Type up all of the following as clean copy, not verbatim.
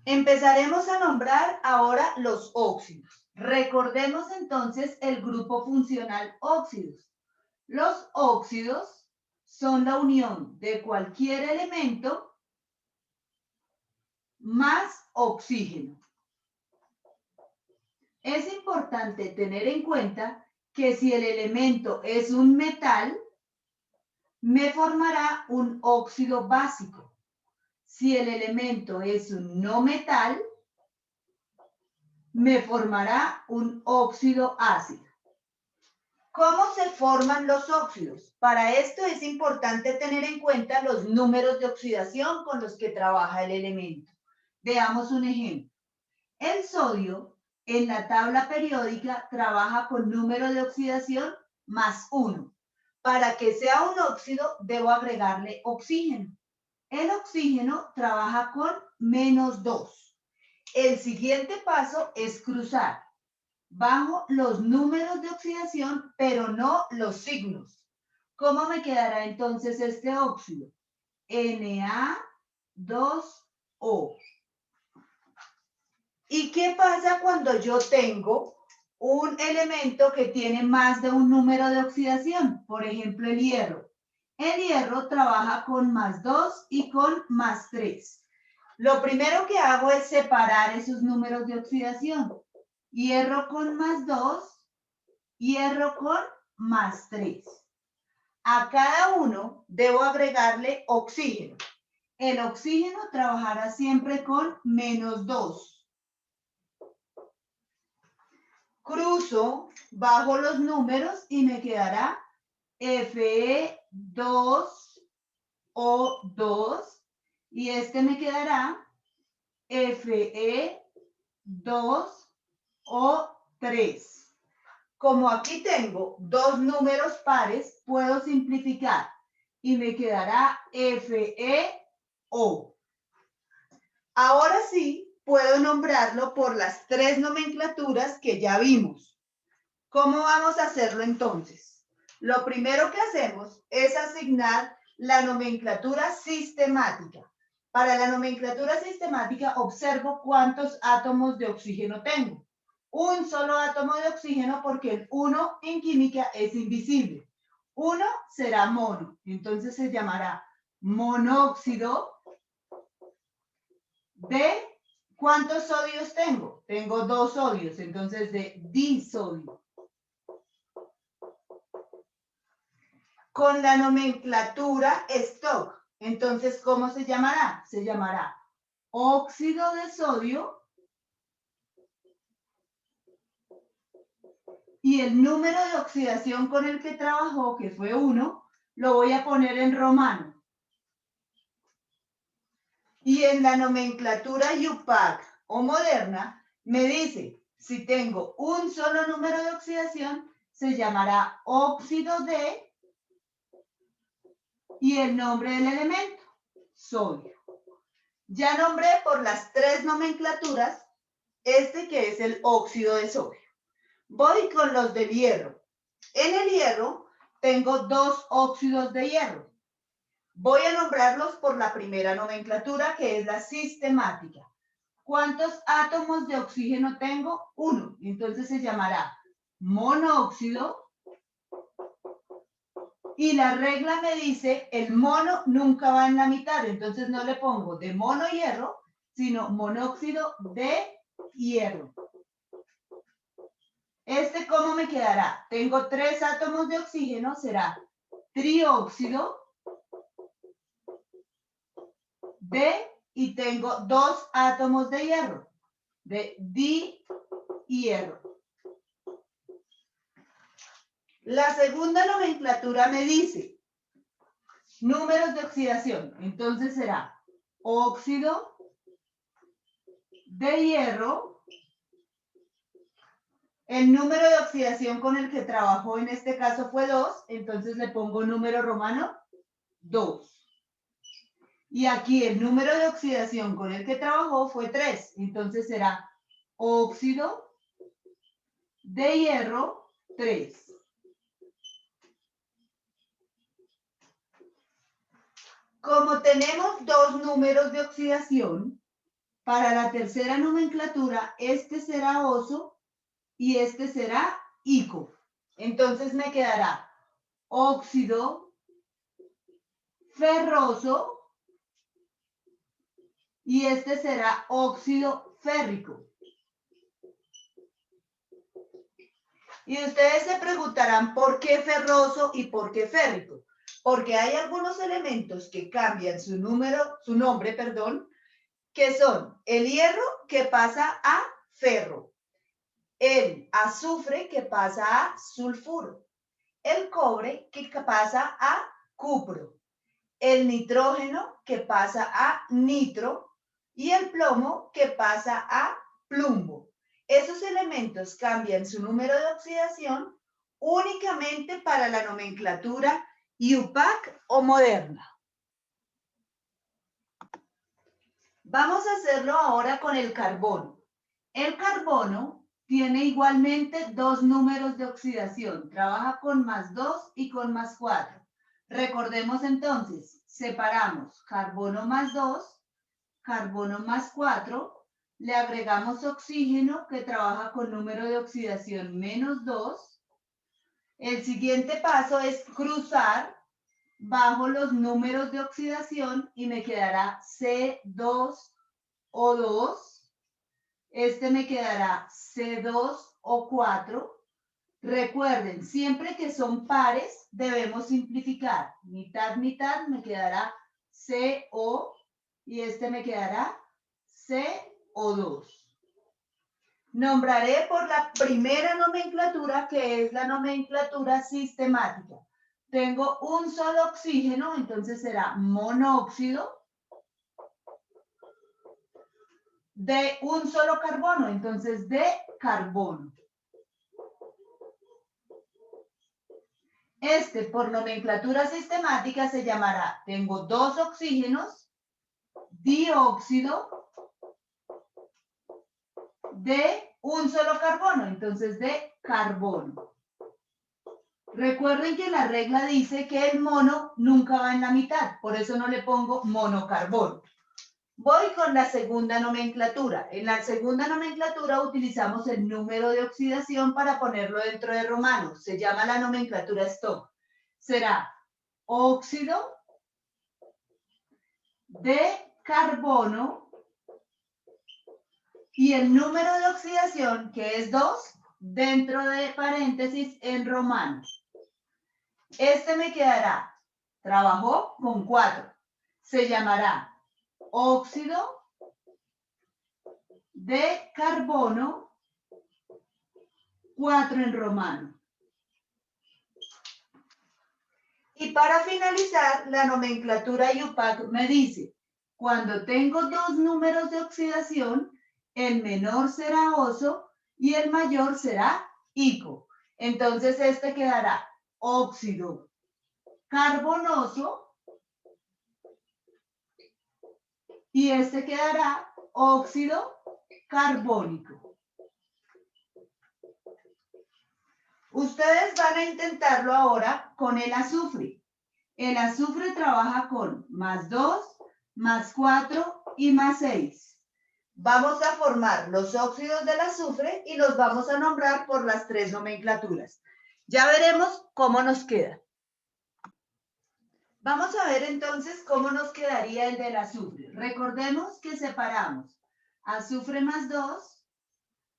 Empezaremos a nombrar ahora los óxidos. Recordemos entonces el grupo funcional óxidos. Los óxidos son la unión de cualquier elemento más oxígeno. Es importante tener en cuenta que si el elemento es un metal, me formará un óxido básico. Si el elemento es un no metal, me formará un óxido ácido. ¿Cómo se forman los óxidos? Para esto es importante tener en cuenta los números de oxidación con los que trabaja el elemento. Veamos un ejemplo. El sodio en la tabla periódica trabaja con número de oxidación +1. Para que sea un óxido, debo agregarle oxígeno. El oxígeno trabaja con -2. El siguiente paso es cruzar bajo los números de oxidación, pero no los signos. ¿Cómo me quedará entonces este óxido? Na2O. ¿Y qué pasa cuando yo tengo un elemento que tiene más de un número de oxidación? Por ejemplo, el hierro. El hierro trabaja con +2 y con +3. Lo primero que hago es separar esos números de oxidación. Hierro con +2, hierro con +3. A cada uno debo agregarle oxígeno. El oxígeno trabajará siempre con -2. Cruzo bajo los números y me quedará Fe2O2 y este me quedará Fe2O3. Como aquí tengo dos números pares, puedo simplificar y me quedará FeO. Ahora sí, puedo nombrarlo por las tres nomenclaturas que ya vimos. ¿Cómo vamos a hacerlo entonces? Lo primero que hacemos es asignar la nomenclatura sistemática. Para la nomenclatura sistemática observo cuántos átomos de oxígeno tengo. Un solo átomo de oxígeno porque el 1 en química es invisible. 1 será mono, entonces se llamará monóxido de... ¿Cuántos sodios tengo? Tengo 2 sodios, entonces de disodio. Con la nomenclatura Stock, entonces, ¿cómo se llamará? Se llamará óxido de sodio y el número de oxidación con el que trabajó, que fue 1, lo voy a poner en romano. Y en la nomenclatura IUPAC o moderna, me dice, si tengo un solo número de oxidación, se llamará óxido de y el nombre del elemento, sodio. Ya nombré por las tres nomenclaturas este que es el óxido de sodio. Voy con los del hierro. En el hierro tengo dos óxidos de hierro. Voy a nombrarlos por la primera nomenclatura, que es la sistemática. ¿Cuántos átomos de oxígeno tengo? 1. Entonces se llamará monóxido. Y la regla me dice, el mono nunca va en la mitad, entonces no le pongo de mono hierro, sino monóxido de hierro. ¿Este cómo me quedará? Tengo 3 átomos de oxígeno, será trióxido de, y tengo 2 átomos de hierro, de dihierro. La segunda nomenclatura me dice números de oxidación, entonces será óxido de hierro. El número de oxidación con el que trabajó en este caso fue 2, entonces le pongo número romano 2. Y aquí el número de oxidación con el que trabajó fue 3, entonces será óxido de hierro 3. Como tenemos dos números de oxidación, Para la tercera nomenclatura, este será oso y este será ico. Entonces me quedará óxido ferroso y este será óxido férrico. Y ustedes se preguntarán por qué ferroso y por qué férrico. Porque hay algunos elementos que cambian su nombre, que son el hierro que pasa a ferro, el azufre que pasa a sulfuro, el cobre que pasa a cupro, el nitrógeno que pasa a nitro y el plomo que pasa a plumbo. Esos elementos cambian su número de oxidación únicamente para la nomenclatura IUPAC o moderna. Vamos a hacerlo ahora con el carbono. El carbono tiene igualmente dos números de oxidación. Trabaja con +2 y con +4. Recordemos entonces, separamos carbono +2, carbono +4, le agregamos oxígeno que trabaja con número de oxidación -2. El siguiente paso es cruzar bajo los números de oxidación y me quedará C2O2. Este me quedará C2O4. Recuerden, siempre que son pares debemos simplificar. Mitad, mitad me quedará CO y este me quedará CO2. Nombraré por la primera nomenclatura, que es la nomenclatura sistemática. Tengo un solo oxígeno, entonces será monóxido. De un solo carbono, entonces de carbono. Este, por nomenclatura sistemática, se llamará, tengo dos oxígenos, dióxido de un solo carbono, entonces de carbono. Recuerden que la regla dice que el mono nunca va en la mitad, por eso no le pongo monocarbono. Voy con la segunda nomenclatura. En la segunda nomenclatura utilizamos el número de oxidación para ponerlo dentro de romanos. Se llama la nomenclatura Stock. Será óxido de carbono y el número de oxidación, que es 2, dentro de paréntesis en romano. Este me quedará, trabajó con 4. Se llamará óxido de carbono 4 en romano. Y para finalizar, la nomenclatura IUPAC me dice, cuando tengo dos números de oxidación, el menor será oso y el mayor será ico. Entonces este quedará óxido carbonoso y este quedará óxido carbónico. Ustedes van a intentarlo ahora con el azufre. El azufre trabaja con +2, +4 y +6. Vamos a formar los óxidos del azufre y los vamos a nombrar por las 3 nomenclaturas. Ya veremos cómo nos queda. Vamos a ver entonces cómo nos quedaría el del azufre. Recordemos que separamos azufre +2,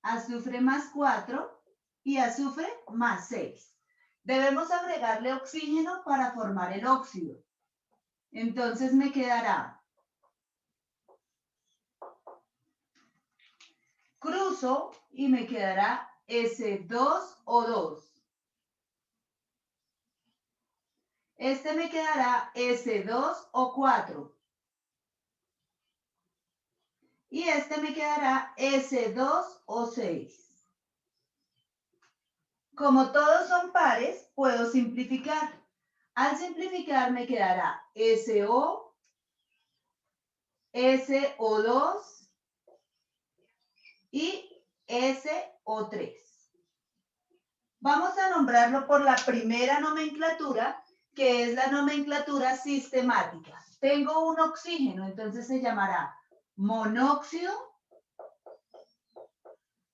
azufre +4 y azufre +6. Debemos agregarle oxígeno para formar el óxido. Entonces me quedará, cruzo y me quedará S2O2. Este me quedará S2O4. Y este me quedará S2O6. Como todos son pares, puedo simplificar. Al simplificar me quedará SO, SO2 y SO3. Vamos a nombrarlo por la primera nomenclatura, que es la nomenclatura sistemática. Tengo un oxígeno, entonces se llamará monóxido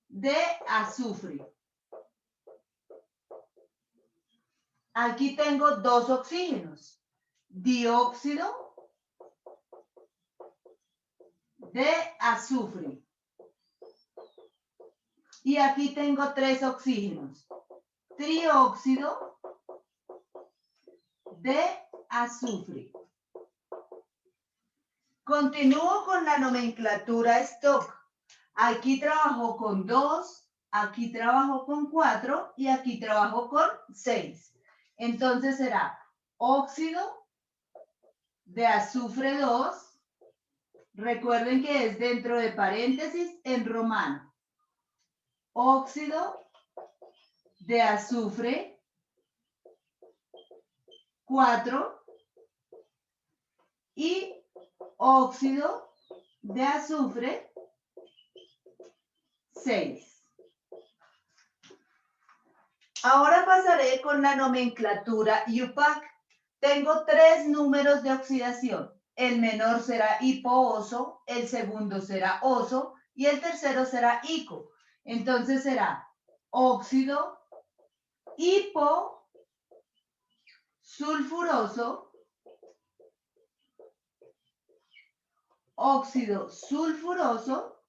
de azufre. Aquí tengo dos oxígenos, dióxido de azufre. Y aquí tengo tres oxígenos, trióxido de azufre. Continúo con la nomenclatura Stock. Aquí trabajo con 2, aquí trabajo con 4 y aquí trabajo con 6. Entonces será óxido de azufre 2. Recuerden que es dentro de paréntesis en romano. Óxido de azufre 4 y óxido de azufre 6. Ahora pasaré con la nomenclatura IUPAC. Tengo tres números de oxidación. El menor será hipooso, el segundo será oso y el tercero será ico. Entonces será óxido hiposulfuroso, óxido sulfuroso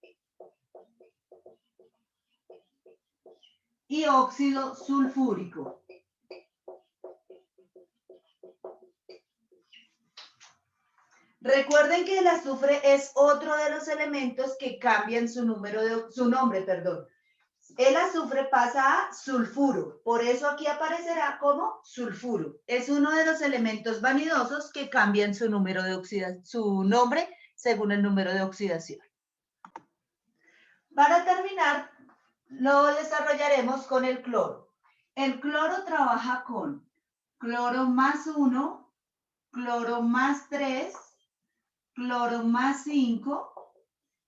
y óxido sulfúrico. Recuerden que el azufre es otro de los elementos que cambian su nombre. El azufre pasa a sulfuro, por eso aquí aparecerá como sulfuro. Es uno de los elementos vanidosos que cambian su nombre según el número de oxidación. Para terminar, lo desarrollaremos con el cloro. El cloro trabaja con cloro más 1, cloro más 3, cloro más 5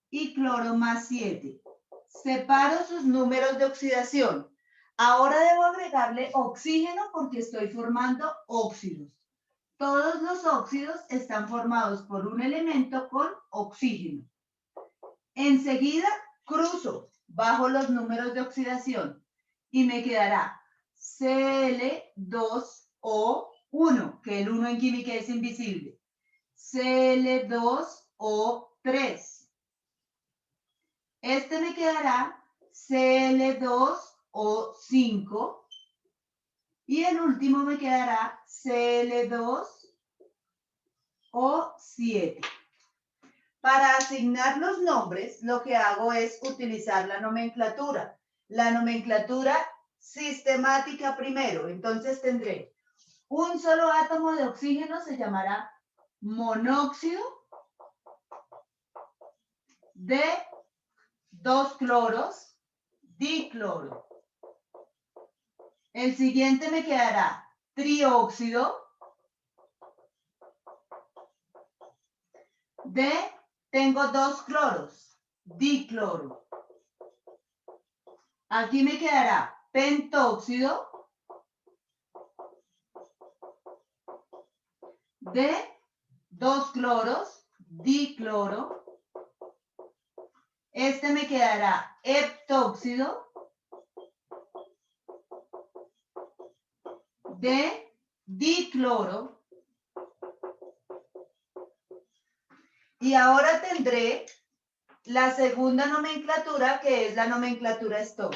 y cloro más 7. Separo sus números de oxidación. Ahora debo agregarle oxígeno porque estoy formando óxidos. Todos los óxidos están formados por un elemento con oxígeno. Enseguida cruzo bajo los números de oxidación y me quedará Cl2O1, que el 1 en química es invisible. Cl2O3. Este me quedará Cl2O5 y el último me quedará Cl2O7. Para asignar los nombres, lo que hago es utilizar la nomenclatura. La nomenclatura sistemática primero. Entonces tendré un solo átomo de oxígeno, se llamará monóxido de 2 cloros, dicloro. El siguiente me quedará trióxido tengo 2 cloros, dicloro. Aquí me quedará pentóxido de 2 cloros, dicloro. Este me quedará heptóxido de dicloro. Y ahora tendré la segunda nomenclatura, que es la nomenclatura Stock.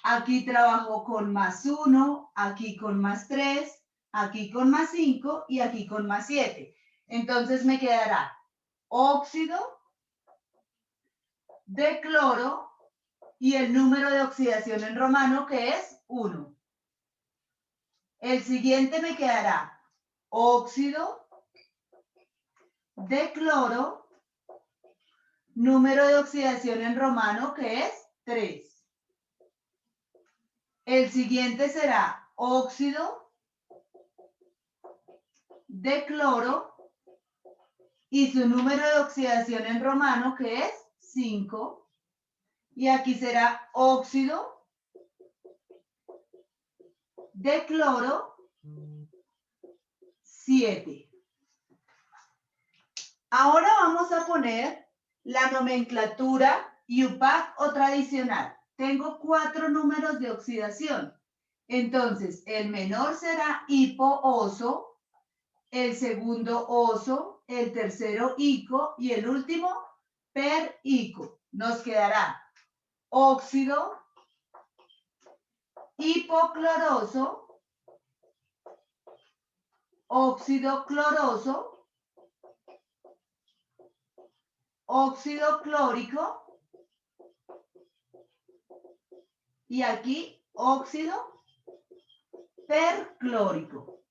Aquí trabajo con más 1, aquí con más 3, aquí con más 5 y aquí con más 7. Entonces me quedará óxido de cloro y el número de oxidación en romano, que es 1. El siguiente me quedará óxido de cloro, número de oxidación en romano, que es 3. El siguiente será óxido de cloro y su número de oxidación en romano, que es 5. Y aquí será óxido de cloro 7. Ahora vamos a poner La nomenclatura IUPAC o tradicional. Tengo 4 números de oxidación. Entonces, el menor será hipo-oso, el segundo oso, el tercero ico y el último per-ico. Nos quedará óxido hipocloroso, óxido cloroso, óxido clórico y aquí óxido perclórico.